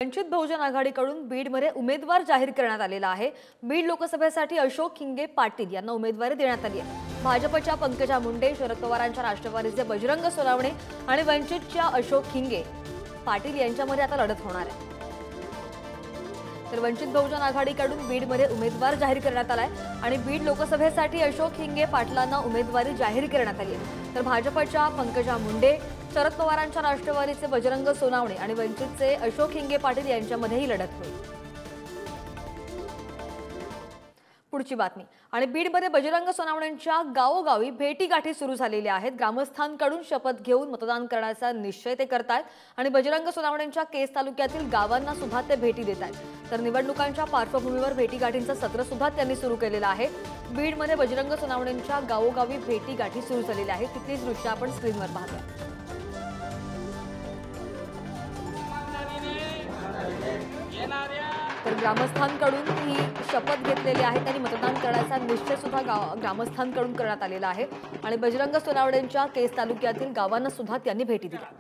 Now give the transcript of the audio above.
वंचित बहुजन आघाडीकडून बीडमध्ये उमेदवार जाहीर करण्यात आलेला आहे। बीड लोकसभेसाठी अशोक खिंगे पाटील यांना उमेदवारी देण्यात आली आहे। भाजपच्या पंकजा मुंडे, शरद पवारांच्या राष्ट्रवादीचे बजरंग सोनवणे आणि वंचितच्या अशोक खिंगे पाटील यांच्यामध्ये आता लढत होणार आहे। तर वंचित बहुजन आघाडीकडून बीडमध्ये उमेदवार जाहीर करण्यात आलाय आणि बीड लोकसभेसाठी अशोक खिंगे पाटलांना उमेदवारी जाहीर करण्यात आली आहे। तर भाजपच्या पंकजा मुंडे, शरद पवारांच्या राष्ट्रवादीचे बजरंग सोनवणे आणि वंचितचे अशोक खिंगे पाटील यांच्यामध्येही लढत होईल। पुढची बातमी आणि बीडमध्ये बजरंग सोनवणेंच्या गावोगावी भेटीगाठी सुरू झालेल्या आहेत। ग्रामस्थांकडून शपथ घेऊन मतदान करण्याचा निश्चय ते करतात आणि बजरंग सोनवणेंच्या केस तालुक्यातील गावांना सुद्धा ते भेटी देतात। तर निवडणुकांच्या पार्श्वभूमीवर भेटीगाठींचं सत्र सुद्धा त्यांनी सुरू केलेलं आहे। बीडमध्ये बजरंग सोनवणेंच्या गावोगावी भेटीगाठी सुरू झालेल्या आहेत। तिथलीच दृश्य आपण स्क्रीनवर पाहतोय। तर ग्रामस्थांकडून ही शपथ घेतलेली आहे, त्यांनी मतदान करण्याचा निश्चय सुद्धा ग्रामस्थांकडून करण्यात आलेला आहे आणि बजरंग सोनवणेंच्या केस तालुक्यातील गावांना सुद्धा त्यांनी भेटी दिल्या।